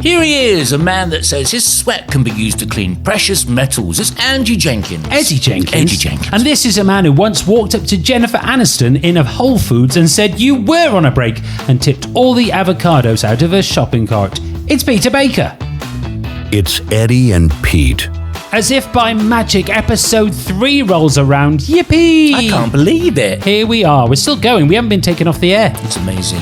Here he is, a man that says his sweat can be used to clean precious metals. It's Eddie Jenkins. And this is a man who once walked up to Jennifer Aniston in a Whole Foods and said you were on a break and tipped all the avocados out of her shopping cart. It's Peter Baker. It's Eddie and Pete. As if by magic, episode 3 rolls around. Yippee! I can't believe it. Here we are. We're still going. We haven't been taken off the air. It's amazing.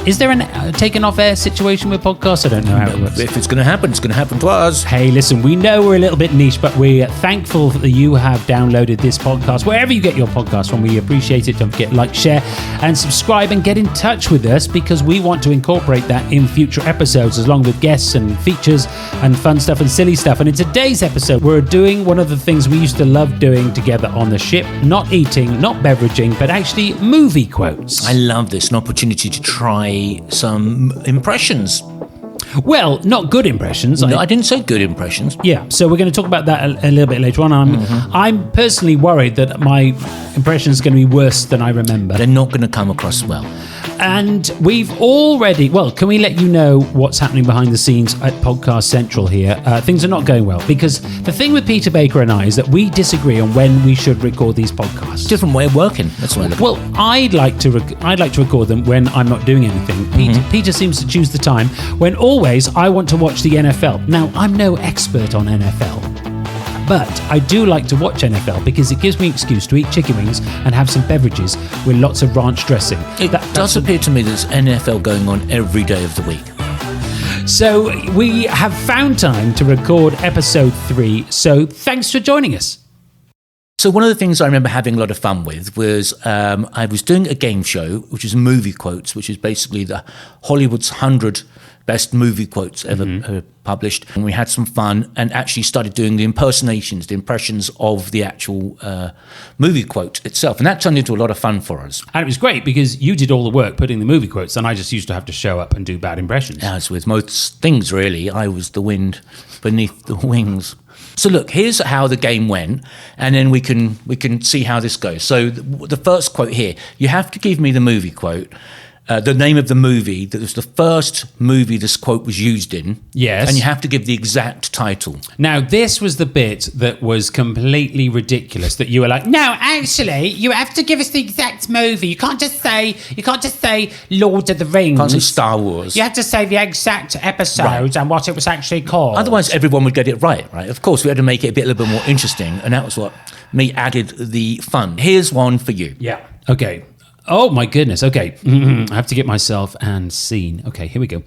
Is there a taken off air situation with podcasts? I don't know how it works. If it's going to happen, it's going to happen to us. Hey, listen, we know we're a little bit niche, but we're thankful that you have downloaded this podcast. Wherever you get your podcast from, we appreciate it. Don't forget, like, share, and subscribe, and get in touch with us because we want to incorporate that in future episodes, along with guests and features and fun stuff and silly stuff. And in today's episode, we're doing one of the things we used to love doing together on the ship, not eating, not beveraging, but actually movie quotes. I love this, an opportunity to try some impressions. Well, not good impressions. No, I didn't say good impressions. Yeah, so we're going to talk about that a little bit later on. I'm personally worried that my impression is going to be worse than I remember. They're not going to come across well. And we've already, can we let you know what's happening behind the scenes at Podcast Central here? Things are not going well because the thing with Peter Baker and I is that we disagree on when we should record these podcasts. Different way of working. That's what I look. Well, I'd like to record them when I'm not doing anything. Peter seems to choose the time when always I want to watch the NFL. Now, I'm no expert on NFL. But I do like to watch NFL because it gives me an excuse to eat chicken wings and have some beverages with lots of ranch dressing. It does appear to me there's NFL going on every day of the week. So we have found time to record episode 3. So thanks for joining us. So one of the things I remember having a lot of fun with was I was doing a game show, which is movie quotes, which is basically the Hollywood's 100 best movie quotes ever published. And we had some fun and actually started doing the impressions of the actual movie quote itself. And that turned into a lot of fun for us. And it was great because you did all the work putting the movie quotes and I just used to have to show up and do bad impressions. As with most things, really, I was the wind beneath the wings. So look, here's how the game went, and then we can see how this goes. So the first quote here, you have to give me the movie quote, the name of the movie that was the first movie this quote was used in. Yes. And you have to give the exact title. Now, this was the bit that was completely ridiculous, that you were like, no, actually, you have to give us the exact movie. You can't just say Lord of the Rings. Can't say Star Wars. You have to say the exact episode and what it was actually called. Otherwise, everyone would get it right? Of course, we had to make it a little bit more interesting, and that was what added the fun. Here's one for you. Yeah. Okay. Oh, my goodness. Okay. I have to get myself and scene. Okay, here we go.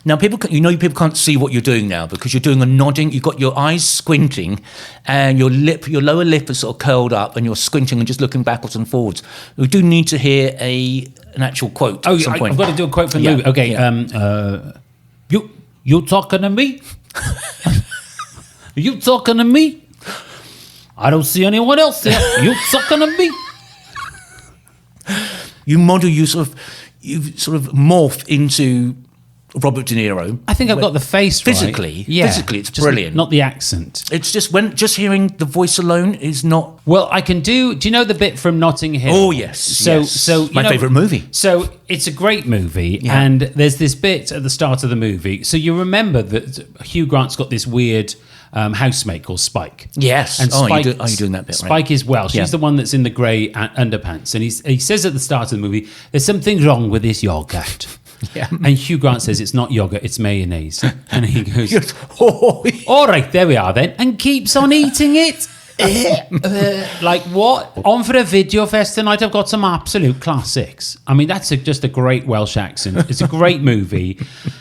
Now, people can't see what you're doing now because you're doing a nodding. You've got your eyes squinting and your lower lip is sort of curled up and you're squinting and just looking backwards and forwards. We do need to hear an actual quote at some point. I've got to do a quote from the movie. Okay. Yeah. You talking to me? You talking to me? I don't see anyone else there. You talking to me? You sort of morph into Robert De Niro. I think I've got the face physically. Right. Yeah. Physically, it's brilliant. Not the accent. It's just hearing the voice alone is not. Well, I can do. Do you know the bit from Notting Hill? Oh yes. So my favourite movie. So it's a great movie, and there's this bit at the start of the movie. So you remember that Hugh Grant's got this weird housemate called Spike. Yes. And Spike, you're doing that bit, Spike right? is Welsh. She's the one that's in the grey underpants. And he says at the start of the movie, there's something wrong with this yogurt. Yeah. And Hugh Grant says, it's not yogurt, it's mayonnaise. And he goes, all right, there we are then. And keeps on eating it. Like what? On for a video fest tonight, I've got some absolute classics. I mean, that's just a great Welsh accent. It's a great movie.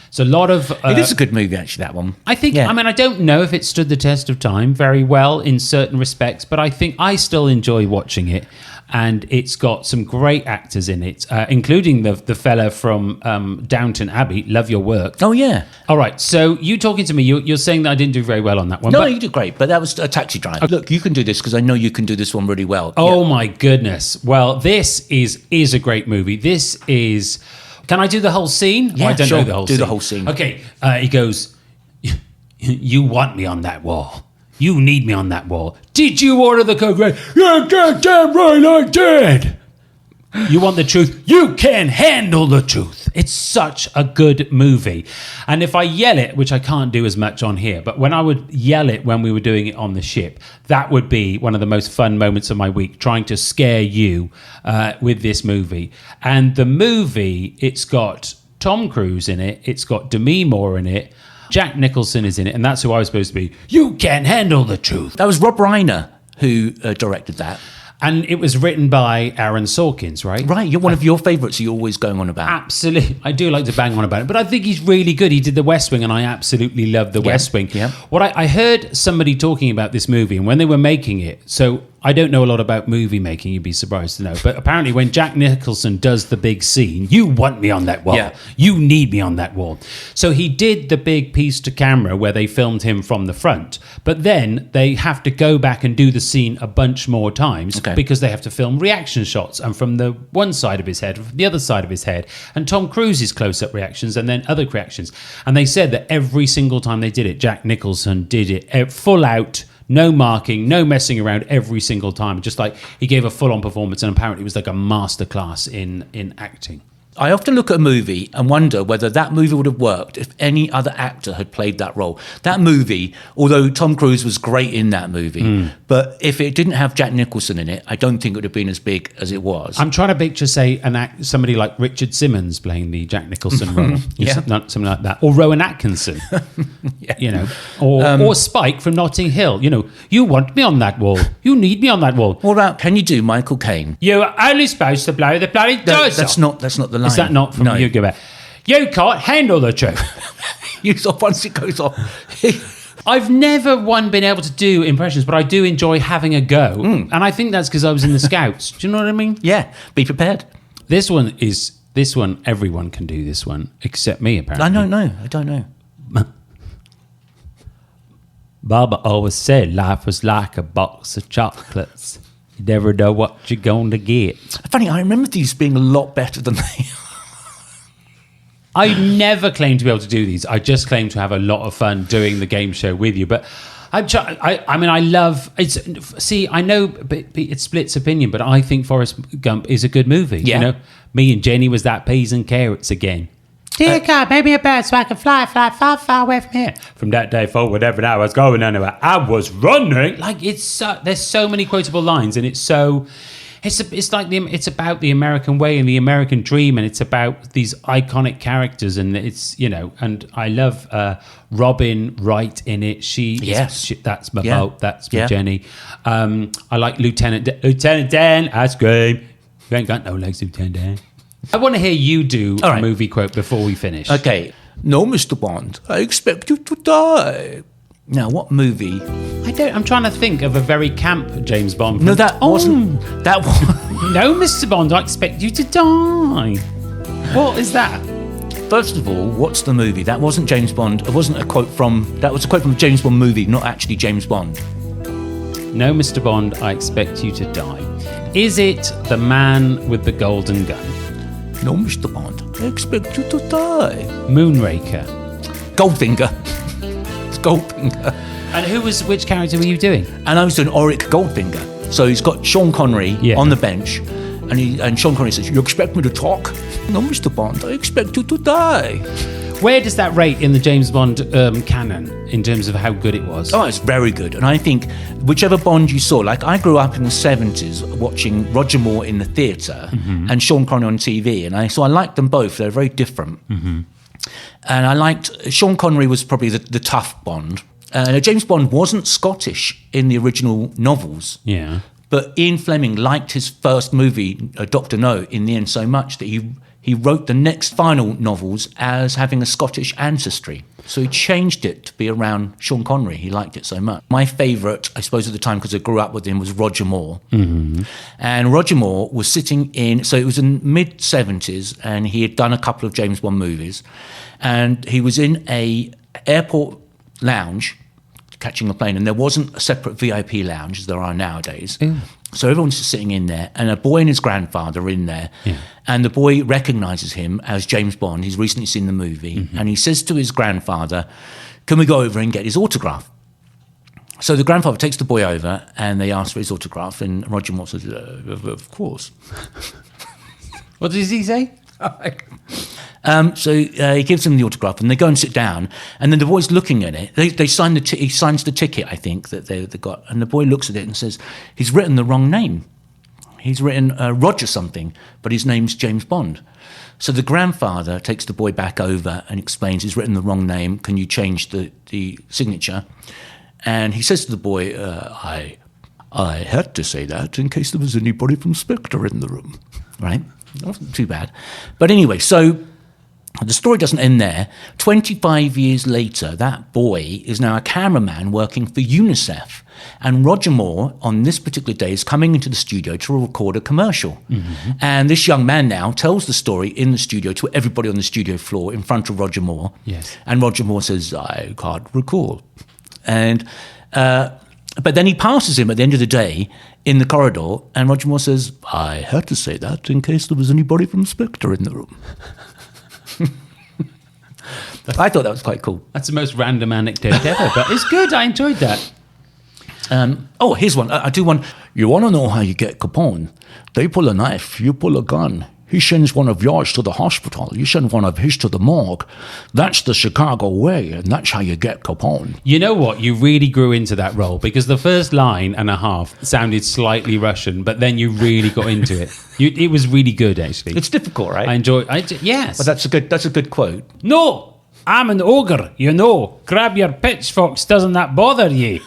It's a lot of... it is a good movie, actually, that one. I think, I mean, I don't know if it stood the test of time very well in certain respects, but I think I still enjoy watching it. And it's got some great actors in it, including the fella from Downton Abbey. Love your work. Oh, yeah. All right. So you talking to me, you're saying that I didn't do very well on that one. No, you did great, but that was a Taxi Driver. Look, you can do this because I know you can do this one really well. Oh, my goodness. Well, this is a great movie. This is... Can I do the whole scene? Yeah, I don't sure. know the whole do scene. the whole scene. Okay. He goes, you want me on that wall. You need me on that wall. Did you order the Coke? Yeah, damn right I did. You want the truth? You can handle the truth. It's such a good movie. And if I yell it, which I can't do as much on here, but when I would yell it when we were doing it on the ship, that would be one of the most fun moments of my week, trying to scare you with this movie. And the movie, it's got Tom Cruise in it. It's got Demi Moore in it. Jack Nicholson is in it. And that's who I was supposed to be. You can handle the truth. That was Rob Reiner who directed that. And it was written by Aaron Sorkins, right? Right, you're one of your favourites you're always going on about. Absolutely. I do like to bang on about it, but I think he's really good. He did The West Wing, and I absolutely love The West Wing. Yeah. What I heard somebody talking about this movie, and when they were making it, so I don't know a lot about movie making, you'd be surprised to know, but apparently when Jack Nicholson does the big scene, you want me on that wall. Yeah. You need me on that wall. So he did the big piece to camera where they filmed him from the front, but then they have to go back and do the scene a bunch more times because they have to film reaction shots, and from the one side of his head, from the other side of his head, and Tom Cruise's close-up reactions, and then other reactions. And they said that every single time they did it, Jack Nicholson did it full out, no marking, no messing around every single time. Just like he gave a full-on performance, and apparently it was like a masterclass in acting. I often look at a movie and wonder whether that movie would have worked if any other actor had played that role. That movie, although Tom Cruise was great in that movie, but if it didn't have Jack Nicholson in it, I don't think it would have been as big as it was. I'm trying to picture, say, somebody like Richard Simmons playing the Jack Nicholson role. Something like that. Or Rowan Atkinson, you know, or Spike from Notting Hill. You know, you want me on that wall. You need me on that wall. What about, can you do Michael Caine? You're only supposed to blow the bloody doors off. That's not the line. Is that not from You Give Out? You can't handle the truth. Once it goes off. I've never been able to do impressions, but I do enjoy having a go. And I think that's because I was in the Scouts. Do you know what I mean? Yeah, be prepared. This one, everyone can do this one, except me, apparently. I don't know. Baba always said life was like a box of chocolates. You never know what you're going to get. Funny, I remember these being a lot better than they are. I never claim to be able to do these. I just claim to have a lot of fun doing the game show with you. But I love it's. See, I know it splits opinion, but I think Forrest Gump is a good movie. Yeah. You know, me and Jenny was that peas and carrots again. Dear God, make me a bird so I can fly far, far away from here. From that day forward, every day I was going anywhere. I was running. Like there's so many quotable lines, and it's about the American way and the American dream, and it's about these iconic characters, and it's, you know, and I love Robin Wright in it. That's my boat. That's my Jenny. I like Lieutenant Dan. I scream. You ain't got no legs, Lieutenant Dan. I want to hear you do a movie quote before we finish. Okay. No, Mr. Bond, I expect you to die. Now, what movie? I'm trying to think of a very camp James Bond film. No, that wasn't. That was. No, Mr. Bond, I expect you to die. What is that? First of all, what's the movie? That wasn't James Bond. It wasn't a quote from. That was a quote from a James Bond movie, not actually James Bond. No, Mr. Bond, I expect you to die. Is it The Man with the Golden Gun? No, Mr. Bond, I expect you to die. Moonraker. Goldfinger. It's Goldfinger. And which character were you doing? And I was doing Auric Goldfinger. So he's got Sean Connery on the bench, and Sean Connery says, "You expect me to talk? No, Mr. Bond, I expect you to die." Where does that rate in the James Bond canon in terms of how good it was? Oh, it's very good. And I think whichever Bond you saw, like I grew up in the 70s watching Roger Moore in the theatre and Sean Connery on TV, and so I liked them both. They're very different. And I liked, Sean Connery was probably the tough Bond. James Bond wasn't Scottish in the original novels. Yeah. But Ian Fleming liked his first movie, Dr. No, in the end so much that he wrote the next final novels as having a Scottish ancestry. So he changed it to be around Sean Connery. He liked it so much. My favourite, I suppose at the time, because I grew up with him, was Roger Moore. And Roger Moore was sitting in, so it was in mid-70s, and he had done a couple of James Bond movies. And he was in a airport lounge catching a plane, and there wasn't a separate VIP lounge as there are nowadays. So everyone's just sitting in there, and a boy and his grandfather are in there, and the boy recognises him as James Bond. He's recently seen the movie, and he says to his grandfather, "Can we go over and get his autograph?" So the grandfather takes the boy over, and they ask for his autograph, and Roger Moore says, "Of course." What does he say? So he gives them the autograph, and they go and sit down. And then the boy's looking at it. They sign he signs the ticket, I think, that they got. And the boy looks at it and says, "He's written the wrong name. He's written Roger something, but his name's James Bond." So the grandfather takes the boy back over and explains, "He's written the wrong name. Can you change the signature?" And he says to the boy, I had to say that in case there was anybody from Spectre in the room." Right? Wasn't too bad. But anyway, so the story doesn't end there. 25 years later, that boy is now a cameraman working for UNICEF. And Roger Moore, on this particular day, is coming into the studio to record a commercial. Mm-hmm. And this young man now tells the story in the studio to everybody on the studio floor in front of Roger Moore. Yes. And Roger Moore says, "I can't recall." And but then he passes him at the end of the day in the corridor, and Roger Moore says, "I had to say that in case there was anybody from Spectre in the room." I thought that was quite cool. That's the most random anecdote ever, but it's good. I enjoyed that. Here's one. I do one. "You want to know how you get Capone? They pull a knife, you pull a gun. He sends one of yours to the hospital. You send one of his to the morgue. That's the Chicago way, and that's how you get Capone." You know what? You really grew into that role because the first line and a half sounded slightly Russian, but then you really got into it. It was really good, actually. It's difficult, right? I enjoy. Yes, but that's a good quote. "No, I'm an ogre. You know. Grab your pitchforks. Doesn't that bother ye?"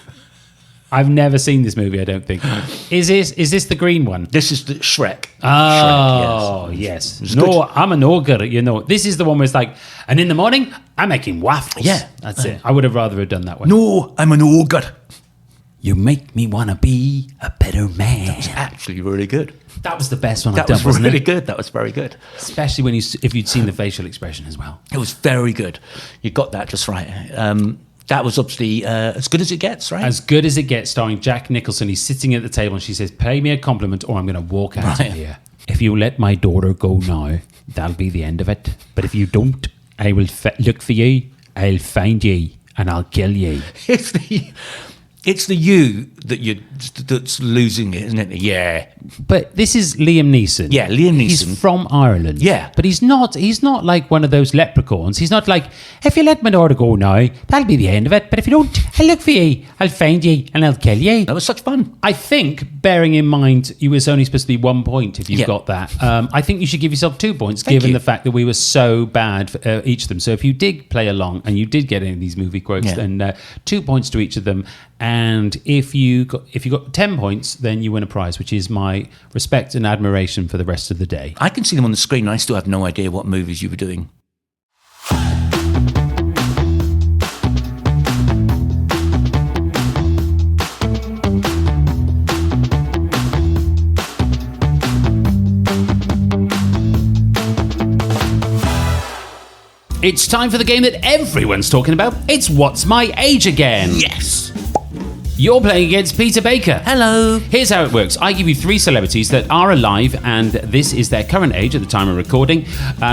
I've never seen this movie, I don't think. Is this the green one? This is the Shrek. Oh, Shrek, yes. It's No, good. I'm an ogre, you know. This is the one where it's like, "And in the morning, I'm making waffles." Yeah. That's it. I would have rather have done that one. "No, I'm an ogre." You make me want to be a better man. It's actually really good. That was the best one I've That done, was wasn't really it? good. That was very good. Especially if you'd seen the facial expression as well. It was very good. You got that just right. That was obviously as good as it gets, right? As good as it gets, starring Jack Nicholson. He's sitting at the table and she says, "Pay me a compliment or I'm going to walk out of here. If you let my daughter go now, that'll be the end of it. But if you don't, I will look for you, I'll find you, and I'll kill you." It's the you that's losing it, isn't it? Yeah. But this is Liam Neeson. Yeah, Liam Neeson. He's from Ireland. Yeah. But he's not like one of those leprechauns. He's not like, "If you let my daughter go now, that'll be the end of it. But if you don't, I'll look for you, I'll find you, and I'll kill you." That was such fun. I think, bearing in mind you was only supposed to be 1 point if you Yeah. got that, I think you should give yourself 2 points, Thank given you. the fact that we were so bad for each of them. So if you did play along and you did get any of these movie quotes, Yeah. then 2 points to each of them. And if you got 10 points, then you win a prize, which is my respect and admiration for the rest of the day. I can see them on the screen. I still have no idea what movies you were doing. It's time for the game that everyone's talking about. It's What's My Age Again? Yes. You're playing against Peter Baker. Hello. Here's how it works. I give you 3 celebrities that are alive, and this is their current age at the time of recording.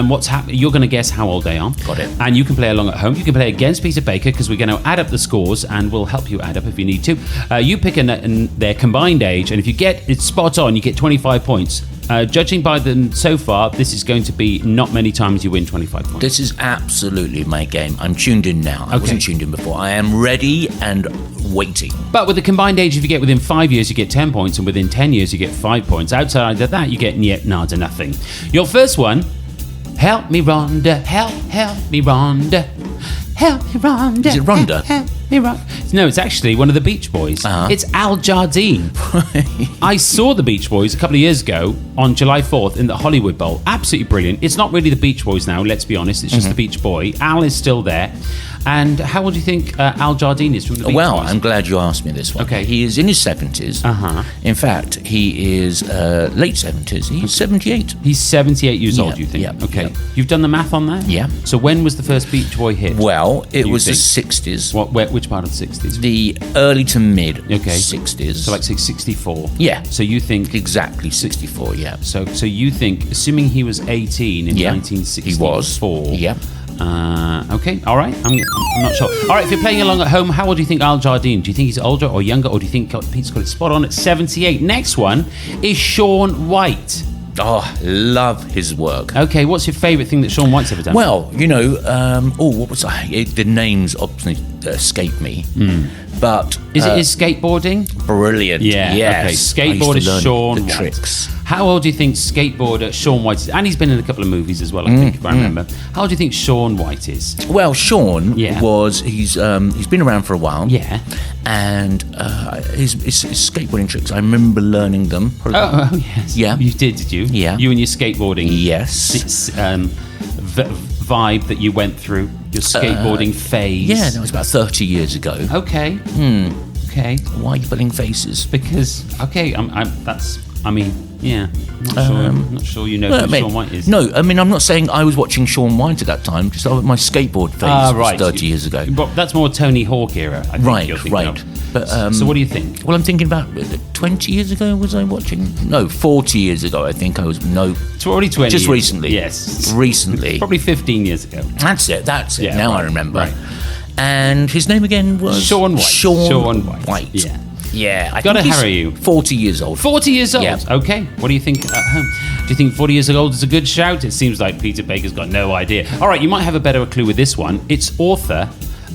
What's happening? You're going to guess how old they are. Got it. And you can play along at home. You can play against Peter Baker because we're going to add up the scores, and we'll help you add up if you need to. You pick their combined age, and if you get it spot on, you get 25 points. Judging by them so far, this is going to be not many times you win 25 points. This is absolutely my game. I'm tuned in now. I wasn't tuned in before. I am ready and waiting. But with the combined age, if you get within 5 years, you get 10 points, and within 10 years, you get 5 points. Outside of that, you get yet nada, nothing. Your first one, help me, Rhonda, help me, Rhonda. Help me, Rhonda. Is it Rhonda? Help me, Rhonda. No, it's actually one of the Beach Boys. Uh-huh. It's Al Jardine. I saw the Beach Boys a couple of years ago on July 4th in the Hollywood Bowl. Absolutely brilliant. It's not really the Beach Boys now, let's be honest. It's just the Beach Boy. Al is still there. And how old do you think Al Jardine is from the Beach Well, Boys? I'm glad you asked me this one. Okay. He is in his 70s. Uh-huh. In fact, he is late 70s. He's 78. He's 78 years old, Yeah, you think? yeah, Okay. yeah. You've done the math on that? Yeah. So when was the first Beach Boy hit? Well, it you was think? the 60s. Which part of the 60s? The early to mid Okay. 60s. So like say 64. Yeah. So you think Exactly 64, yeah. so you think assuming he was 18 in Yeah, 1964. he was. Yeah. Okay. All right. I'm not sure. All right. If you're playing along at home, how old do you think Al Jardine? Do you think he's older or younger, or do you think Pete's got it spot on at 78? Next one is Sean White. Oh, love his work. Okay, what's your favourite thing that Sean White's ever done? Well, what was the names obviously escape me. But is it his skateboarding? Brilliant. Yeah. Yes. Okay. I used Skateboarder to learn Sean the White. tricks. How old do you think skateboarder Sean White is? And he's been in a couple of movies as well, I think, if I remember. How old do you think Sean White is? Well, Sean he's been around for a while. Yeah. And his skateboarding tricks, I remember learning them. Oh, yes. Yeah. You did you? Yeah. You and your skateboarding. Yes. Vibe that you went through, your skateboarding phase. Yeah, that was about 30 years ago. Okay. Okay. Why are you putting faces? Because yeah. I'm not sure you know who Sean White is. No, I mean, I'm not saying I was watching Sean White at that time, just my skateboard phase was 30 years ago. But that's more Tony Hawk era, I think you're thinking of. But, so what do you think? Well, I'm thinking about 20 years ago, was I watching? No, 40 years ago, I think I was. No. It's already 20 Just years. recently. Yes. Recently. Probably 15 years ago. That's it. Yeah, now right, I remember. right. And his name again was? Sean White. Sean White. Yeah. Yeah, I Gotta think he's harrow you. 40 years old. 40 years old? Yeah. Okay. What do you think at home? Do you think 40 years old is a good shout? It seems like Peter Baker's got no idea. All right, you might have a better clue with this one. It's author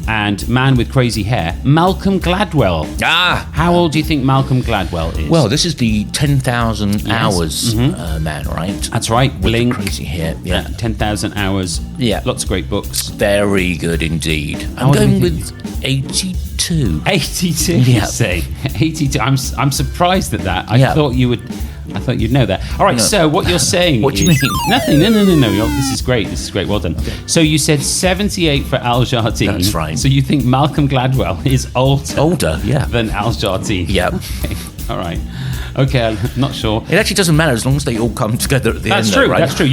and man with crazy hair, Malcolm Gladwell. How old do you think Malcolm Gladwell is? Well, this is the 10,000 hours man, right? That's right. With Blink. the crazy hair. Yeah. 10,000 hours. Yeah. Lots of great books. Very good indeed. How I'm old do going you with 82. 82, you Yeah. say? 82. I'm surprised at that. I Yeah. thought you'd know that. All right, No. so what you're saying What do you is... mean? Nothing. No. This is great. Well done. Okay. So you said 78 for Al Jardine. That's right. So you think Malcolm Gladwell is older Yeah. than Al Jardine? Yeah. Okay. All right. Okay, I'm not sure. It actually doesn't matter as long as they all come together at the end. That's true. Right? That's true.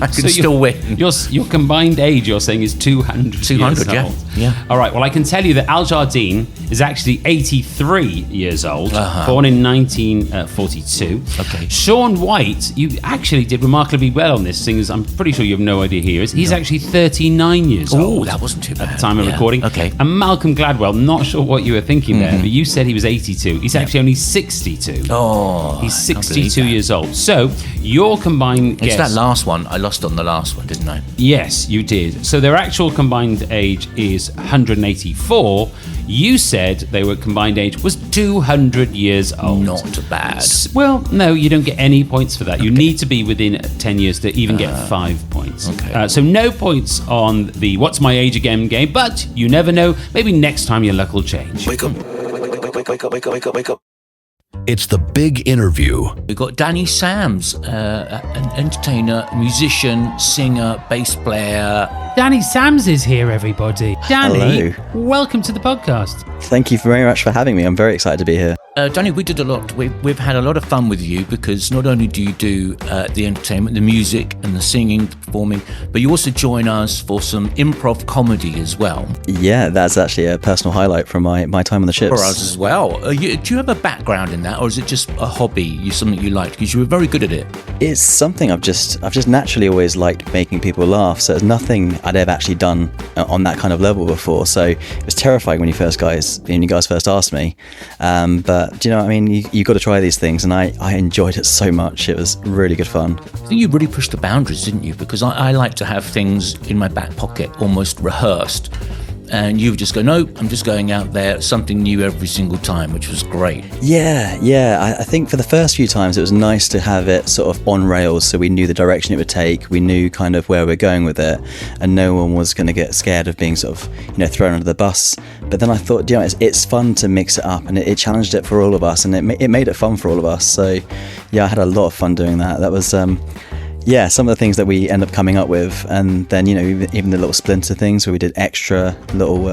I can still win. Your combined age, you're saying, is 200 200, years yeah. old. Yeah. All right. Well, I can tell you that Al Jardine is actually 83 years old, Uh-huh. born in 1942. Okay. Sean White, you actually did remarkably well on this, seeing as I'm pretty sure you have no idea who he is. He's actually 39 years old. Oh, that wasn't too bad. At the time of Yeah. recording. Okay. And Malcolm Gladwell, not sure what you were thinking there, but you said he was 82. He's actually only 62. Oh, He's I can't believe 62 that. years old. So your combined It's guess... that last one. I lost on the last one, didn't I? Yes, you did. So their actual combined age is 184. You said they were combined age was 200 years old. Not bad. Well, no, you don't get any points for that. You need to be within 10 years to even get 5 points. Okay. So no points on the What's My Age Again game, but you never know. Maybe next time your luck will change. Wake up. Wake up. It's the big interview. We've got Danny Sams, an entertainer, musician, singer, bass player. Danny Sams is here, everybody. Danny, Hello. welcome to the podcast. Thank you very much for having me. I'm very excited to be here. Danny, we did a lot. We've had a lot of fun with you because not only do you do the entertainment, the music and the singing, the performing, but you also join us for some improv comedy as well. Yeah, that's actually a personal highlight from my time on the ships. For us as well. Do you have a background in that, or is it just a hobby, something you liked? Because you were very good at it. It's something I've just naturally always liked making people laugh. So it's nothing I'd ever actually done on that kind of level before. So it was terrifying when you guys first asked me. But do you know what I mean? You got to try these things, and I enjoyed it so much. It was really good fun. I think you really pushed the boundaries, didn't you? Because I like to have things in my back pocket almost rehearsed. And you would just go, no, I'm just going out there, something new every single time, which was great. Yeah. I think for the first few times it was nice to have it sort of on rails, so we knew the direction it would take, we knew kind of where we're going with it, and no one was going to get scared of being sort of, thrown under the bus. But then I thought, it's fun to mix it up, and it challenged it for all of us, and it made it fun for all of us. So yeah, I had a lot of fun doing that. That was some of the things that we end up coming up with, and then even the little splinter things where we did extra little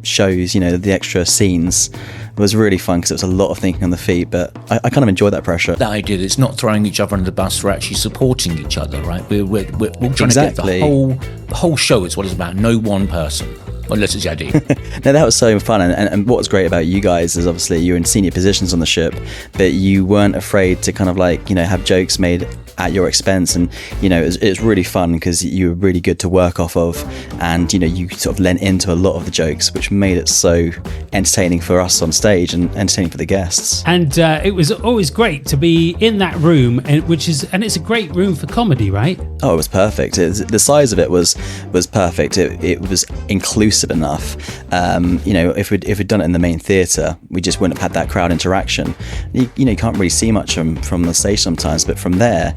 shows, the extra scenes, was really fun because it was a lot of thinking on the feet. But I kind of enjoyed that pressure. That idea that it's not throwing each other under the bus, we're actually supporting each other, right? We're all trying Exactly. to get the whole show is what it's about. No one person. Unless it's Yadi. No, that was so fun, and what was great about you guys is obviously you're in senior positions on the ship, but you weren't afraid to kind of have jokes made at your expense. And it was really fun because you were really good to work off of, and you sort of lent into a lot of the jokes, which made it so entertaining for us on stage and entertaining for the guests. And it was always great to be in that room, and it's a great room for comedy, right? Oh, it was perfect. The size of it was perfect. It was inclusive enough. If we'd done it in the main theatre, we just wouldn't have had that crowd interaction. You can't really see much from the stage sometimes, but from there,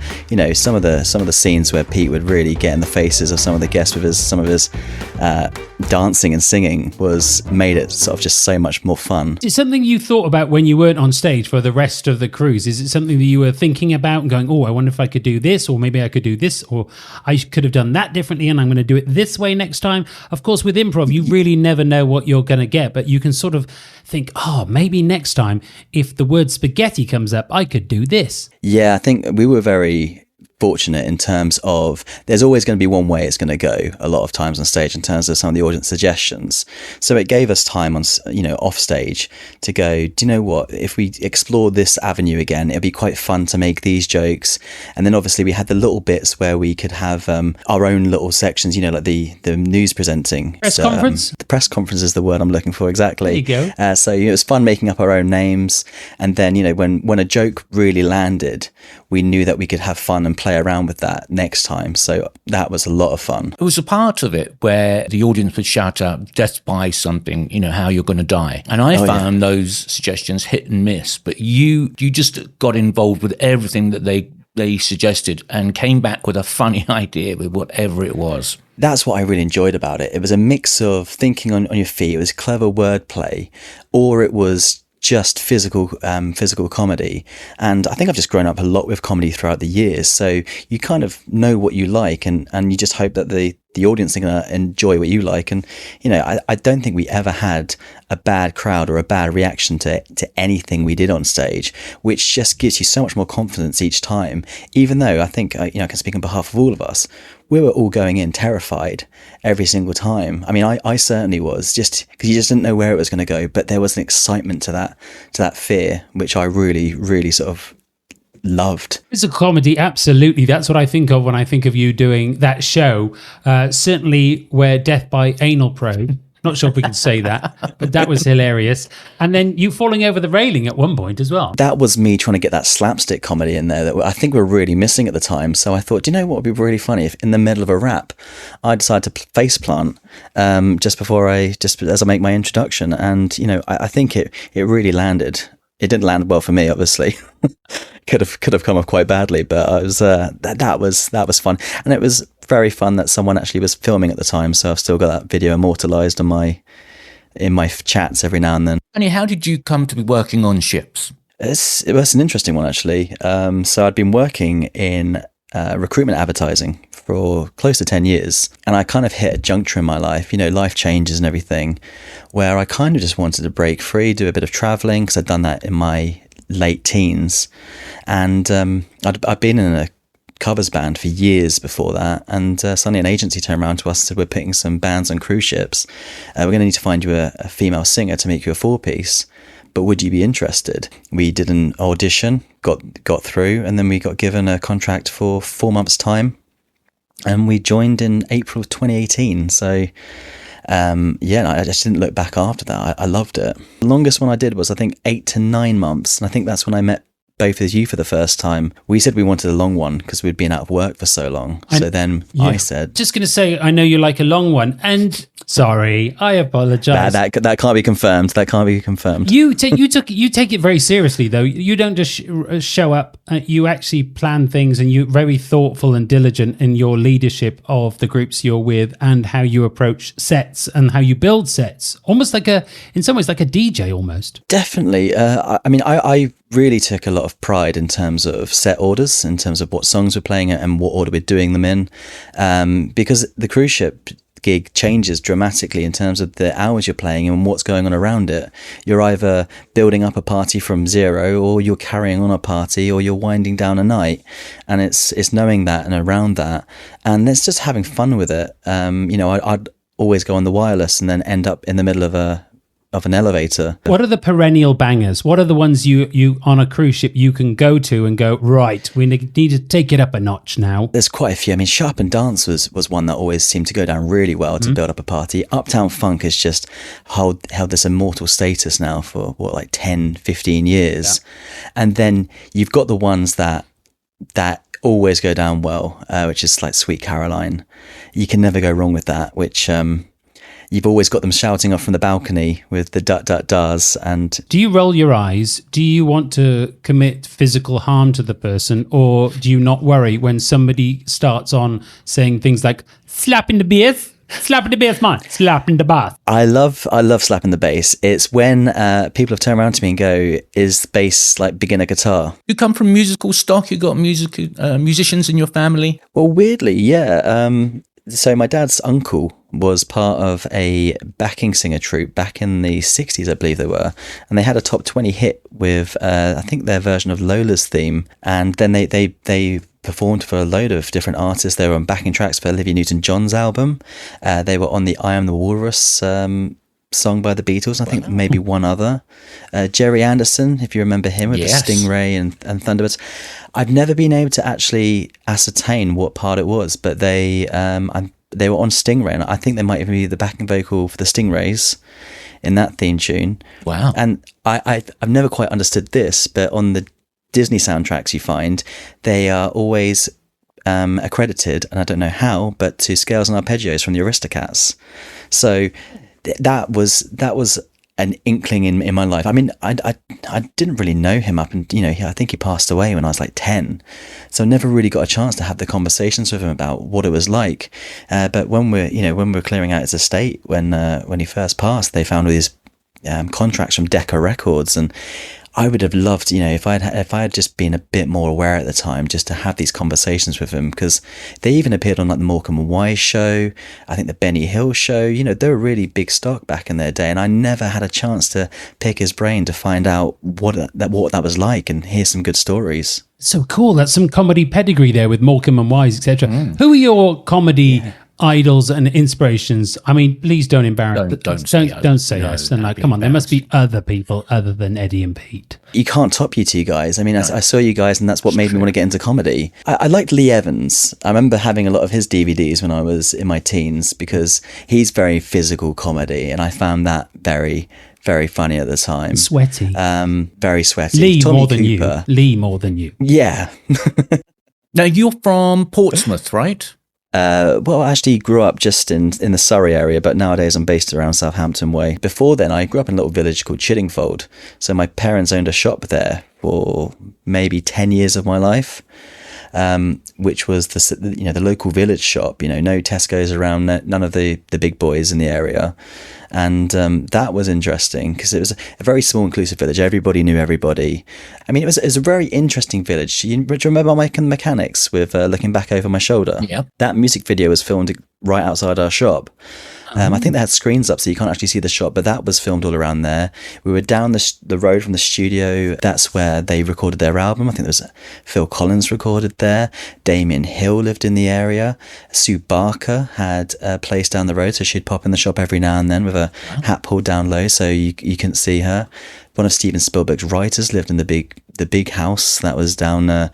some of the scenes where Pete would really get in the faces of some of the guests with some of his dancing and singing made it sort of just so much more fun. Is it something you thought about when you weren't on stage for the rest of the cruise? Is it something that you were thinking about and going, oh, I wonder if I could do this, or maybe I could do this, or I could have done that differently and I'm going to do it this way next time? Of course, with improv, you really never know what you're going to get, but you can sort of think, oh, maybe next time if the word spaghetti comes up, I could do this. Yeah, I think we were very fortunate in terms of there's always going to be one way it's going to go a lot of times on stage in terms of some of the audience suggestions. So it gave us time on off stage to go, do you know what, if we explore this avenue again, it'd be quite fun to make these jokes. And then obviously we had the little bits where we could have our own little sections, like the news presenting press conference. The press conference is the word I'm looking for, exactly. There you go. So it was fun making up our own names, and then when a joke really landed, we knew that we could have fun and play around with that next time. So that was a lot of fun. There was a part of it where the audience would shout out, death by something, how you're going to die. And I found those suggestions hit and miss, but you just got involved with everything that they suggested and came back with a funny idea with whatever it was. That's what I really enjoyed about it. It was a mix of thinking on your feet, it was clever wordplay, or it was just physical comedy. And I think I've just grown up a lot with comedy throughout the years, so you kind of know what you like, and you just hope that the audience are going to enjoy what you like. And I don't think we ever had a bad crowd or a bad reaction to anything we did on stage, which just gives you so much more confidence each time, even though I think I can speak on behalf of all of us, we were all going in terrified every single time. I mean, I certainly was, just because you just didn't know where it was going to go, but there was an excitement to that fear, which I really, really sort of loved. It's a comedy, absolutely. That's what I think of when I think of you doing that show. Certainly where death by anal probe. Not sure if we can say that, but that was hilarious. And then you falling over the railing at one point as well. That was me trying to get that slapstick comedy in there that I think we were really missing at the time. So I thought, do you know what would be really funny if in the middle of a rap, I decided to face plant just as I make my introduction. And, I think it really landed. It didn't land well for me, obviously. could have come off quite badly, but I was that was fun, and it was very fun that someone actually was filming at the time. So I've still got that video immortalised in my chats every now and then. Annie, how did you come to be working on ships? It was an interesting one, actually. So I'd been working in recruitment advertising for close to 10 years, and I kind of hit a juncture in my life, life changes and everything, where I kind of just wanted to break free, do a bit of traveling, because I'd done that in my late teens, and I'd been in a covers band for years before that, and suddenly an agency turned around to us and said, we're putting some bands on cruise ships, we're going to need to find you a female singer to make you a 4-piece, but would you be interested? We did an audition, got through, and then we got given a contract for 4 months' time, and we joined in April of 2018. So I just didn't look back after that. I loved it. The longest one I did was, I think, 8 to 9 months, and I think that's when I met both of you for the first time. We said we wanted a long one because we'd been out of work for so long. So then I said, just going to say, I know you like a long one, and sorry, I apologize. That can't be confirmed. That can't be confirmed. You take it very seriously, though. You don't just show up. You actually plan things, and you're very thoughtful and diligent in your leadership of the groups you're with, and how you approach sets and how you build sets. Almost in some ways, like a DJ almost. Definitely. I really took a lot of pride in terms of set orders, in terms of what songs we're playing and what order we're doing them in, because the cruise ship gig changes dramatically in terms of the hours you're playing and what's going on around it. You're either building up a party from zero, or you're carrying on a party, or you're winding down a night, and it's knowing that and around that, and it's just having fun with it. I'd always go on the wireless and then end up in the middle of a of an elevator. What are the perennial bangers? What are the ones you on a cruise ship you can go to and go, right, we need to take it up a notch now? There's quite a few. I mean, Sharp and Dance was one that always seemed to go down really well to build up a party. Uptown Funk has just held this immortal status now for, 10, 15 years. Yeah. And then you've got the ones that always go down well, which is like Sweet Caroline. You can never go wrong with that, which... You've always got them shouting off from the balcony with the dut-dut-dars. And do you roll your eyes? Do you want to commit physical harm to the person? Or do you not worry when somebody starts on saying things like, slap in the bass, slap in the bass, man, slap in the bass? I love slapping the bass. It's when people have turned around to me and go, is the bass like beginner guitar? You come from musical stock? You got musicians in your family? Well, weirdly, yeah. So my dad's uncle was part of a backing singer troupe back in the 60s, I believe they were. And they had a top 20 hit with, I think, their version of Lola's theme. And then they performed for a load of different artists. They were on backing tracks for Olivia Newton-John's album. They were on the I Am the Walrus song by the Beatles. I think maybe one other. Jerry Anderson, if you remember him, with the Stingray and Thunderbirds. I've never been able to actually ascertain what part it was, but they were on Stingray, and I think they might even be the backing vocal for the Stingrays in that theme tune. Wow. And I've never quite understood this, but on the Disney soundtracks you find, they are always accredited, and I don't know how, but to scales and arpeggios from the Aristocats. So that was an inkling in my life. I mean, I didn't really know him up, and I think he passed away when I was like 10, so I never really got a chance to have the conversations with him about what it was like. But when we're clearing out his estate, when he first passed, they found all these contracts from Decca Records, and I would have loved, if I had just been a bit more aware at the time, just to have these conversations with him, because they even appeared on like the Morecambe and Wise show, I think the Benny Hill show. They were really big stock back in their day, and I never had a chance to pick his brain to find out what that was like and hear some good stories. So cool. That's some comedy pedigree there with Morecambe and Wise, etc. Who are your comedy idols and inspirations? I mean, please don't embarrass. Don't say us. And like, come on, there must be other people other than Eddie and Pete. You can't top you two guys. I mean, I saw you guys, and that's what made me want to get into comedy. I liked Lee Evans. I remember having a lot of his DVDs when I was in my teens, because he's very physical comedy, and I found that very, very funny at the time. Sweaty. Very sweaty. Lee Tommy more than Cooper. you. Lee more than you. Yeah. Now, you're from Portsmouth, right? Well, I actually grew up just in the Surrey area, but nowadays I'm based around Southampton way. Before then, I grew up in a little village called Chiddingfold. So my parents owned a shop there for maybe 10 years of my life, which was the local village shop. No Tesco's around, none of the big boys in the area. And that was interesting, because it was a very small, inclusive village. Everybody knew everybody. I mean, it was a very interesting village. Do you remember Mike and the Mechanics with Looking Back Over My Shoulder? Yeah. That music video was filmed right outside our shop. I think they had screens up so you can't actually see the shop, but that was filmed all around there. We were down the road from the studio. That's where they recorded their album. I think there was Phil Collins recorded there. Damien Hill lived in the area. Sue Barker had a place down the road, so she'd pop in the shop every now and then with a hat pulled down low so you couldn't see her. One of Steven Spielberg's writers lived in the big house that was down, the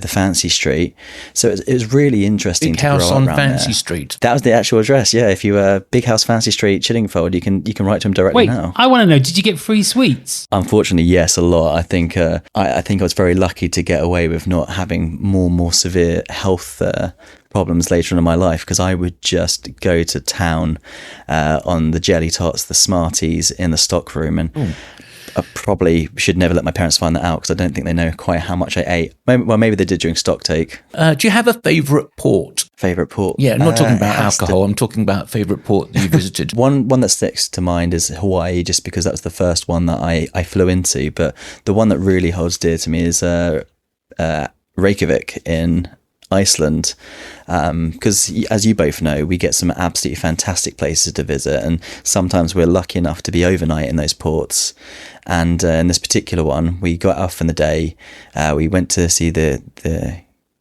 Fancy Street. So it was really interesting. Big to house grow on around Fancy there. Street. That was the actual address. Yeah, if you Big House Fancy Street, Chiddingfold, you can write to him directly Wait, now. I want to know, did you get free sweets? Unfortunately, yes, a lot. I think I think I was very lucky to get away with not having more severe health problems later on in my life, because I would just go to town on the jelly tots, the Smarties in the stock room, and I probably should never let my parents find that out, because I don't think they know quite how much I ate. Maybe they did during stock take. Do you have a favourite port? Favourite port? Yeah, I'm not talking about alcohol. I'm talking about favourite port that you visited. One that sticks to mind is Hawaii, just because that was the first one that I flew into. But the one that really holds dear to me is Reykjavik in Iceland, because as you both know, we get some absolutely fantastic places to visit, and sometimes we're lucky enough to be overnight in those ports. And in this particular one, we got off in the day. We went to see the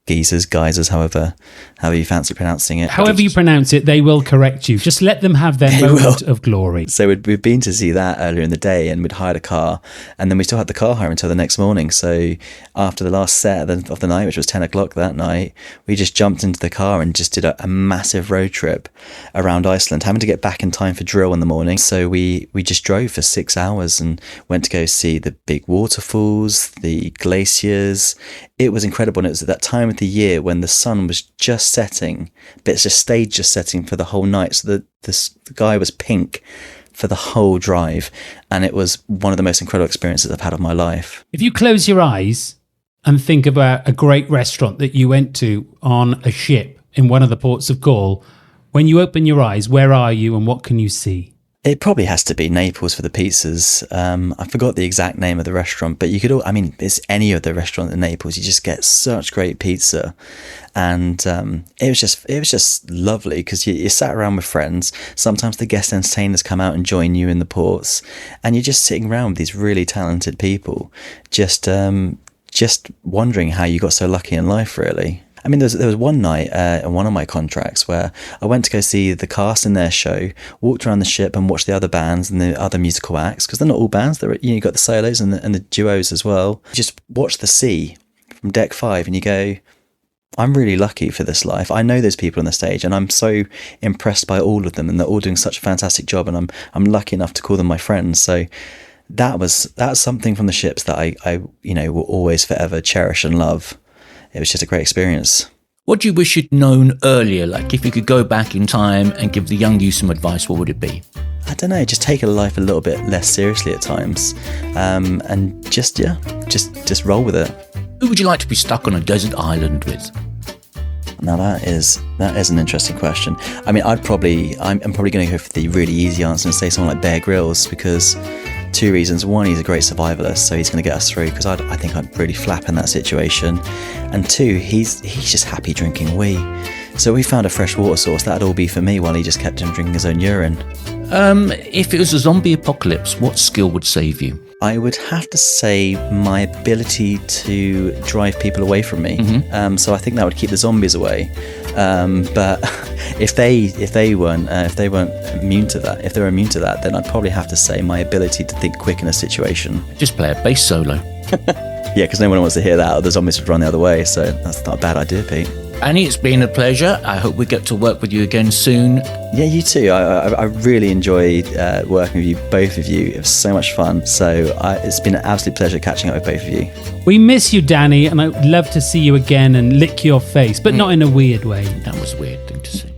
geysers, however you fancy pronouncing it. However you pronounce it, they will correct you. Just let them have their moment of glory. So we'd been to see that earlier in the day, and we'd hired a car, and then we still had the car hire until the next morning. So after the last set of the night, which was 10 o'clock that night, we just jumped into the car and just did a massive road trip around Iceland, having to get back in time for drill in the morning. So we just drove for 6 hours and went to go see the big waterfalls, the glaciers. It was incredible, and it was at that time of the year when the sun was just setting, but it's just setting for the whole night. So the sky was pink for the whole drive, and it was one of the most incredible experiences I've had of my life. If you close your eyes and think about a great restaurant that you went to on a ship in one of the ports of call, when you open your eyes, where are you and what can you see? It probably has to be Naples for the pizzas. I forgot the exact name of the restaurant, but it's any of the restaurant in Naples. You just get such great pizza, and it was just lovely because you sat around with friends. Sometimes the guest entertainers come out and join you in the ports, and you're just sitting around with these really talented people, just wondering how you got so lucky in life, really. I mean, there was one night in one of my contracts where I went to go see the cast in their show, walked around the ship and watched the other bands and the other musical acts, because they're not all bands. You got the solos and the duos as well. You just watch the sea from deck 5 and you go, I'm really lucky for this life. I know those people on the stage, and I'm so impressed by all of them, and they're all doing such a fantastic job, and I'm lucky enough to call them my friends. So that's something from the ships that I will always forever cherish and love. It was just a great experience. What do you wish you'd known earlier? Like, if you could go back in time and give the young you some advice, what would it be? I don't know, just take life a little bit less seriously at times, and just roll with it. Who would you like to be stuck on a desert island with? Now that is an interesting question. I mean, I'm probably going to go for the really easy answer and say someone like Bear Grylls, because 2 reasons. One, he's a great survivalist, so he's going to get us through, because I think I'd really flap in that situation. And 2, he's just happy drinking wee. So we found a fresh water source. That'd all be for me while he just kept him drinking his own urine. If it was a zombie apocalypse, what skill would save you? I would have to say my ability to drive people away from me. Mm-hmm. So I think that would keep the zombies away. But if they weren't immune to that, if they were immune to that, then I'd probably have to say my ability to think quick in a situation. Just play a bass solo. Yeah, because no one wants to hear that, or the zombies would run the other way. So that's not a bad idea, Pete. Annie, it's been a pleasure. I hope we get to work with you again soon. Yeah, you too. I really enjoyed working with you, both of you. It was so much fun. So it's been an absolute pleasure catching up with both of you. We miss you, Danny, and I'd love to see you again and lick your face, but not in a weird way. That was a weird thing to say.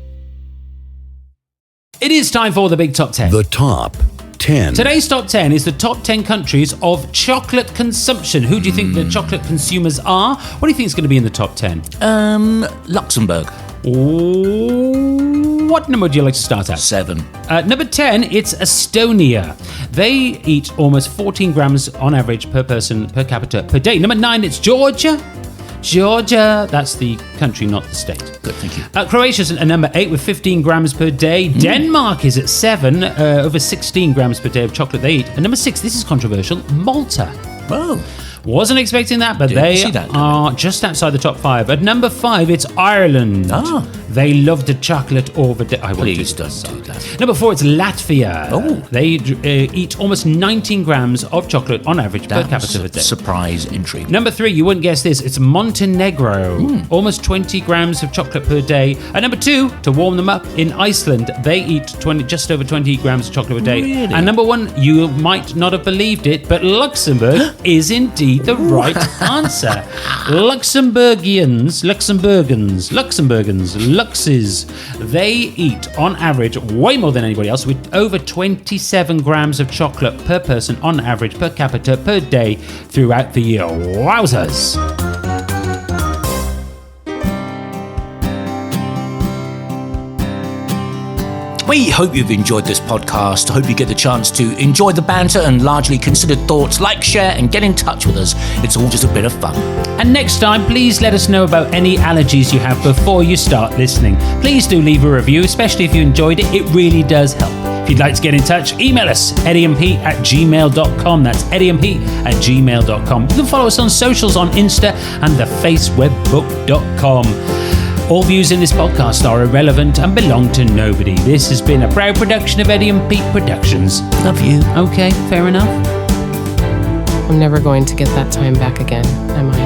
It is time for the big top 10. The top 10. Today's top 10 is the top 10 countries of chocolate consumption. Who do you think the chocolate consumers are? What do you think is going to be in the top 10? Luxembourg. What number would you like to start at? 7. Number 10, it's Estonia. They eat almost 14 grams on average per person per capita per day. Number 9, it's Georgia. That's the country, not the state. Good, thank you. Croatia's at number 8 with 15 grams per day. Denmark is at 7, over 16 grams per day of chocolate they eat. And number 6, this is controversial, Malta. Oh. Wasn't expecting that, but they are just outside the top 5. At number 5, it's Ireland. They love the chocolate over the... Please don't do that. Number 4, it's Latvia. Oh. They eat almost 19 grams of chocolate on average per capita per day. Surprise intrigue. Number 3, you wouldn't guess this, it's Montenegro. Almost 20 grams of chocolate per day. At number 2, to warm them up, in Iceland, they eat just over 20 grams of chocolate per day. Really? And number 1, you might not have believed it, but Luxembourg is indeed the right answer. Luxembourgians, they eat on average way more than anybody else, with over 27 grams of chocolate per person on average per capita per day throughout the year. Wowzers! We hope you've enjoyed this podcast. I hope you get the chance to enjoy the banter and largely considered thoughts. Like, share, and get in touch with us. It's all just a bit of fun. And next time, please let us know about any allergies you have before you start listening. Please do leave a review, especially if you enjoyed it. It really does help. If you'd like to get in touch, email us, eddieandpete@gmail.com. That's eddieandpete@gmail.com. You can follow us on socials on Insta and thefacewebbook.com. All views in this podcast are irrelevant and belong to nobody. This has been a proud production of Eddie and Pete Productions. Love you. Okay, fair enough. I'm never going to get that time back again, am I?